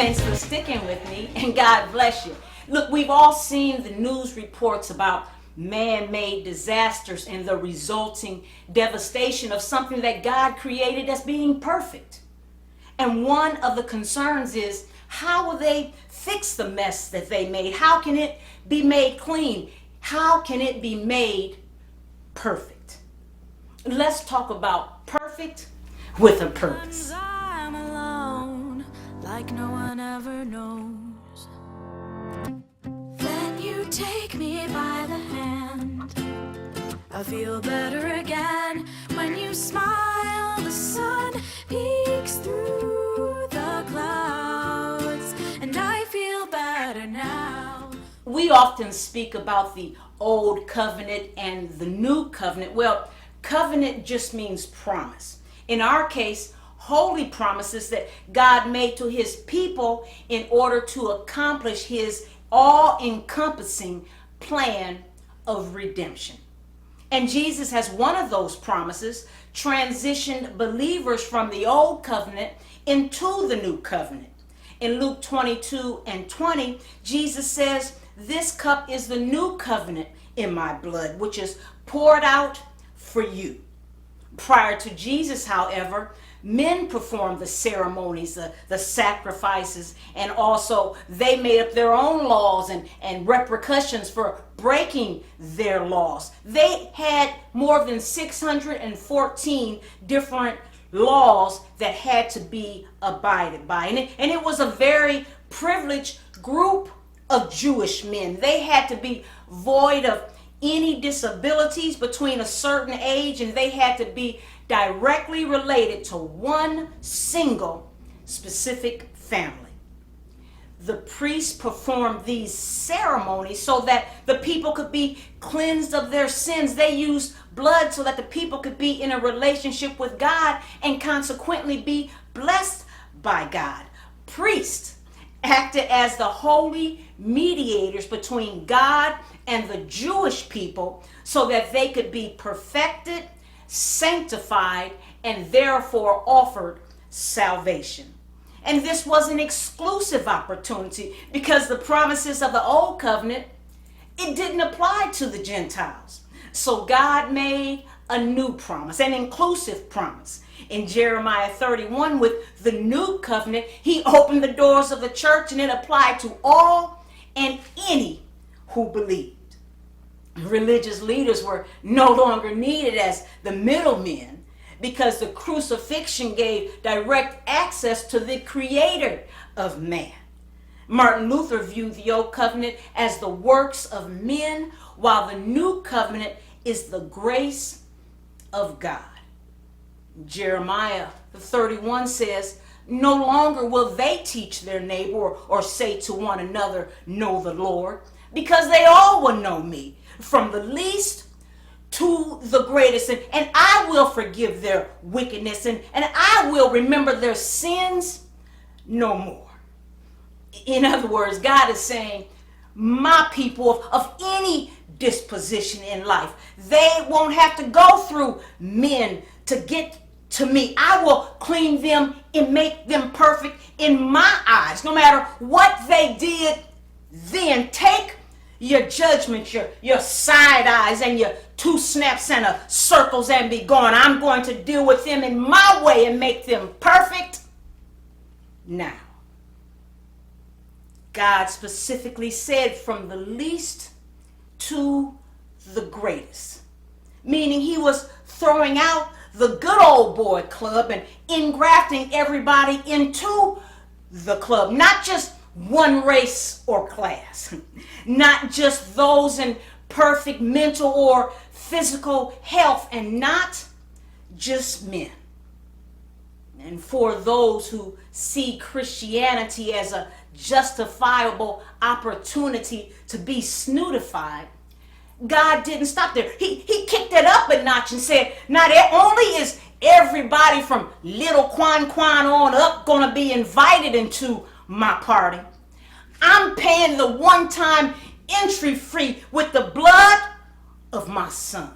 Thanks for sticking with me, and God bless you. Look, we've all seen the news reports about man-made disasters and the resulting devastation of something that God created as being perfect. And one of the concerns is, how will they fix the mess that they made? How can it be made clean? How can it be made perfect? Let's talk about perfect with a purpose. I'm alone, like no one ever knows. Then you take me by the hand. I feel better again when you smile. The sun peeks through the clouds, and I feel better now. We often speak about the old covenant and the new covenant. Well, covenant just means promise. In our case, holy promises that God made to his people in order to accomplish his all-encompassing plan of redemption. And Jesus has one of those promises transitioned believers from the old covenant into the new covenant. In Luke 22:20, Jesus says, "This cup is the new covenant in my blood, which is poured out for you." Prior to Jesus, however, men performed the ceremonies, the sacrifices, and also they made up their own laws and repercussions for breaking their laws. They had more than 614 different laws that had to be abided by. And it was a very privileged group of Jewish men. They had to be void of any disabilities between a certain age, and they had to be directly related to one single specific family. The priests performed these ceremonies so that the people could be cleansed of their sins. They used blood so that the people could be in a relationship with God and consequently be blessed by God. Priests acted as the holy mediators between God and the Jewish people so that they could be perfected, sanctified, and therefore offered salvation. And this was an exclusive opportunity because the promises of the old covenant, it didn't apply to the Gentiles. So God made a new promise, an inclusive promise. In Jeremiah 31, with the new covenant, he opened the doors of the church and it applied to all and any who believed. Religious leaders were no longer needed as the middlemen because the crucifixion gave direct access to the creator of man. Martin Luther viewed the old covenant as the works of men, while the new covenant is the grace of God. Jeremiah 31 says, "No longer will they teach their neighbor or say to one another, 'Know the Lord,' because they all will know me, from the least to the greatest, and I will forgive their wickedness, and I will remember their sins no more." In other words, God is saying, my people of any disposition in life, they won't have to go through men to get to me. I will clean them and make them perfect in my eyes, no matter what they did then. Take your judgment, your side eyes and your two snaps and a circles and be gone. I'm going to deal with them in my way and make them perfect now. God specifically said from the least to the greatest, meaning he was throwing out the good old boy club and engrafting everybody into the club, not just one race or class, not just those in perfect mental or physical health, and not just men. And for those who see Christianity as a justifiable opportunity to be snootified, God didn't stop there. He kicked it up a notch and said, not only is everybody from little Quan on up going to be invited into my party, I'm paying the one-time entry fee with the blood of my son.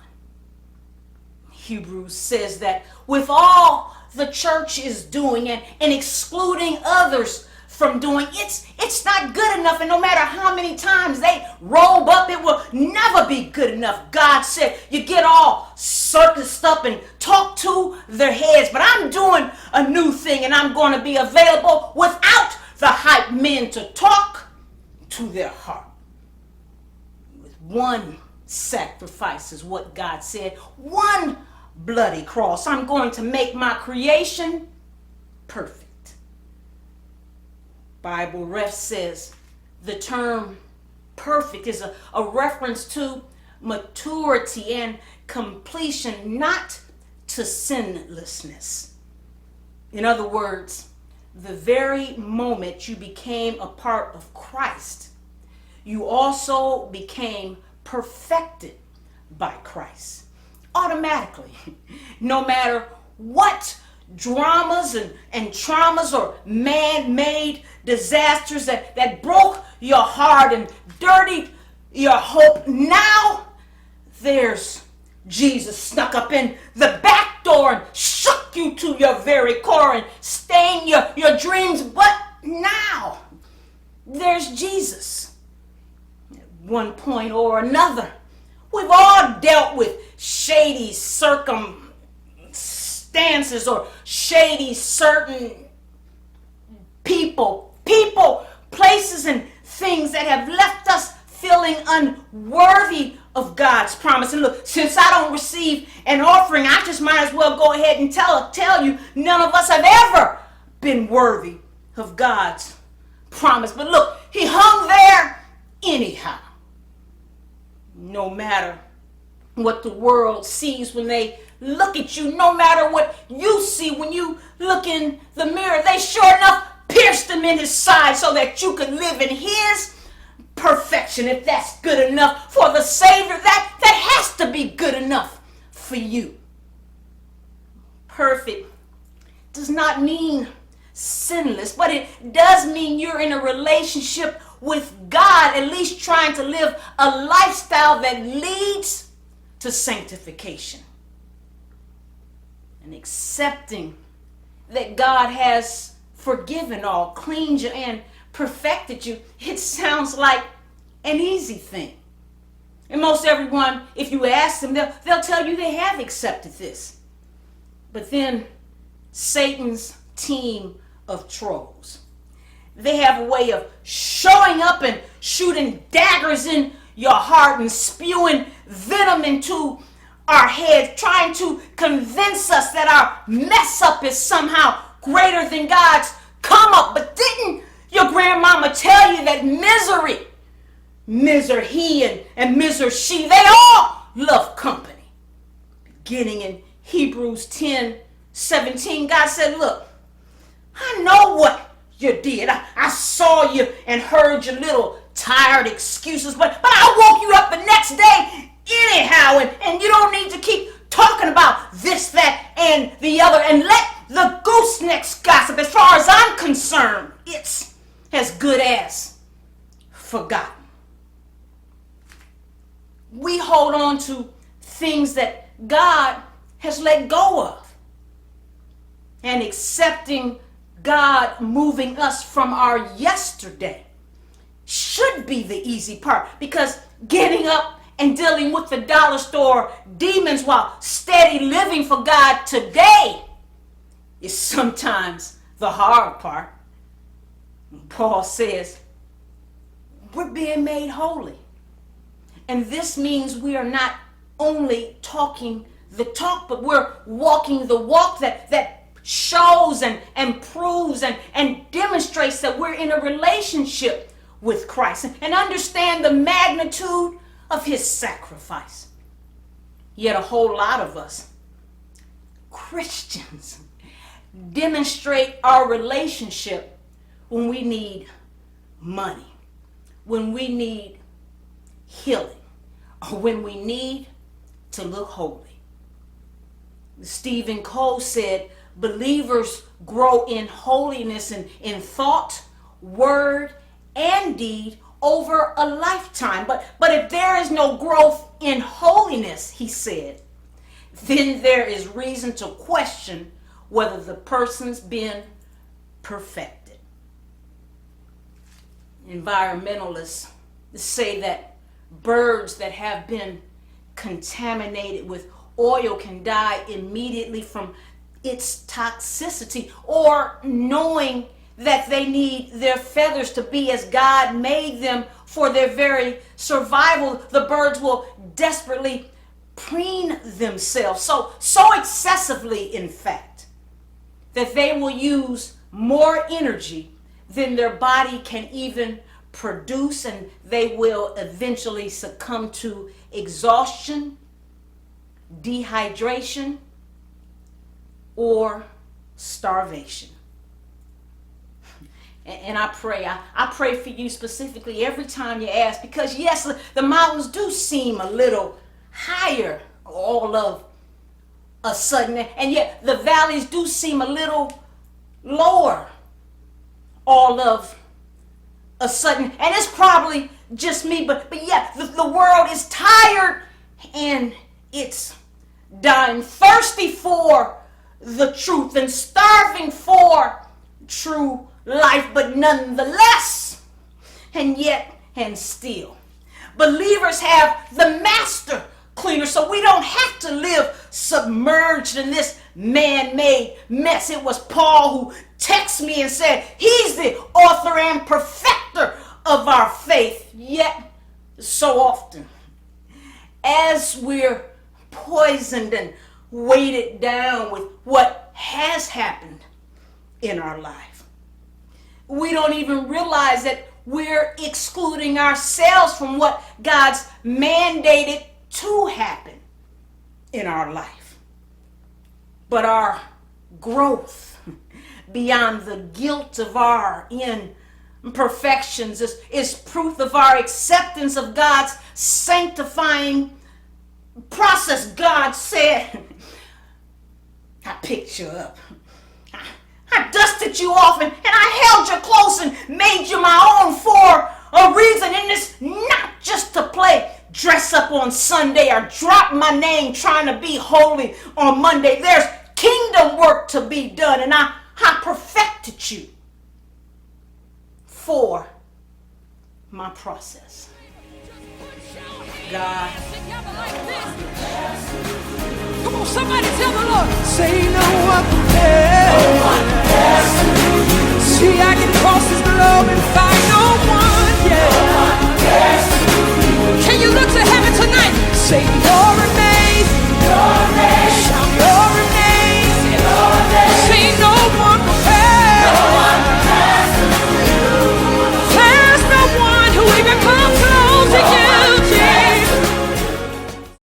Hebrews says that with all the church is doing and excluding others from doing. It's not good enough, and no matter how many times they robe up, it will never be good enough. God said you get all circused up and talk to their heads, but I'm doing a new thing, and I'm going to be available without the hype men to talk to their heart. With one sacrifice is what God said, one bloody cross, I'm going to make my creation perfect. Bible ref says the term perfect is a reference to maturity and completion, not to sinlessness. In other words, the very moment you became a part of Christ, you also became perfected by Christ. Automatically, no matter what dramas and traumas or man-made disasters that broke your heart and dirtied your hope, now there's Jesus snuck up in the back door and shook you to your very core and stained your dreams. But now there's Jesus. At one point or another, we've all dealt with shady circumstances or shady certain people, places, and things that have left us feeling unworthy of God's promise. And look, since I don't receive an offering, I just might as well go ahead and tell you none of us have ever been worthy of God's promise. But look, he hung there anyhow. No matter what the world sees when they look at you, no matter what you see when you look in the mirror, they sure enough pierced him in his side so that you could live in his perfection. If that's good enough for the Savior, that has to be good enough for you. Perfect does not mean sinless, but it does mean you're in a relationship with God, at least trying to live a lifestyle that leads to sanctification. And accepting that God has forgiven all, cleaned you, and perfected you, it sounds like an easy thing. And most everyone, if you ask them, they'll tell you they have accepted this. But then Satan's team of trolls, they have a way of showing up and shooting daggers in your heart and spewing venom into our heads, trying to convince us that our mess up is somehow greater than God's come up. But didn't your grandmama tell you that miser he and miser she, they all love company? Beginning in Hebrews 10:17, God said, look, I know what you did. I saw you and heard your little tired excuses, but I woke you up the next day anyhow, and you don't need to keep talking about this, that, and the other, and let the goosenecks gossip. As far as I'm concerned, it's as good as forgotten. We hold on to things that God has let go of, and accepting God moving us from our yesterday should be the easy part, because getting up and dealing with the dollar store demons while steady living for God today is sometimes the hard part. Paul says we're being made holy. And this means we are not only talking the talk, but we're walking the walk that shows and proves and demonstrates that we're in a relationship with Christ and understand the magnitude of his sacrifice. Yet a whole lot of us, Christians, demonstrate our relationship when we need money, when we need healing, or when we need to look holy. Stephen Cole said, believers grow in holiness in thought, word, and deed over a lifetime. But if there is no growth in holiness, he said, then there is reason to question whether the person's been perfected. Environmentalists say that birds that have been contaminated with oil can die immediately from its toxicity, or knowing that they need their feathers to be as God made them for their very survival, the birds will desperately preen themselves so excessively, in fact, that they will use more energy than their body can even produce, and they will eventually succumb to exhaustion, dehydration, or starvation. And I pray for you specifically every time you ask, because yes, the mountains do seem a little higher all of a sudden, and yet the valleys do seem a little lower all of a sudden. And it's probably just me, but yeah, the world is tired and it's dying, thirsty for the truth and starving for true life. But nonetheless, and yet and still, believers have the master cleaner, so we don't have to live submerged in this man-made mess. It was Paul who texted me and said he's the author and perfecter of our faith. Yet so often, as we're poisoned and weighted down with what has happened in our life, we don't even realize that we're excluding ourselves from what God's mandated to happen in our life. But our growth beyond the guilt of our imperfections is proof of our acceptance of God's sanctifying process. God said, I picked you up. I dusted you off and I held you close and made you my own for a reason. And it's not just to play dress up on Sunday or drop my name trying to be holy on Monday. There's kingdom work to be done, and I perfected you for my process. God. Come on, somebody tell the Lord. Say no one compares. No one compares to you.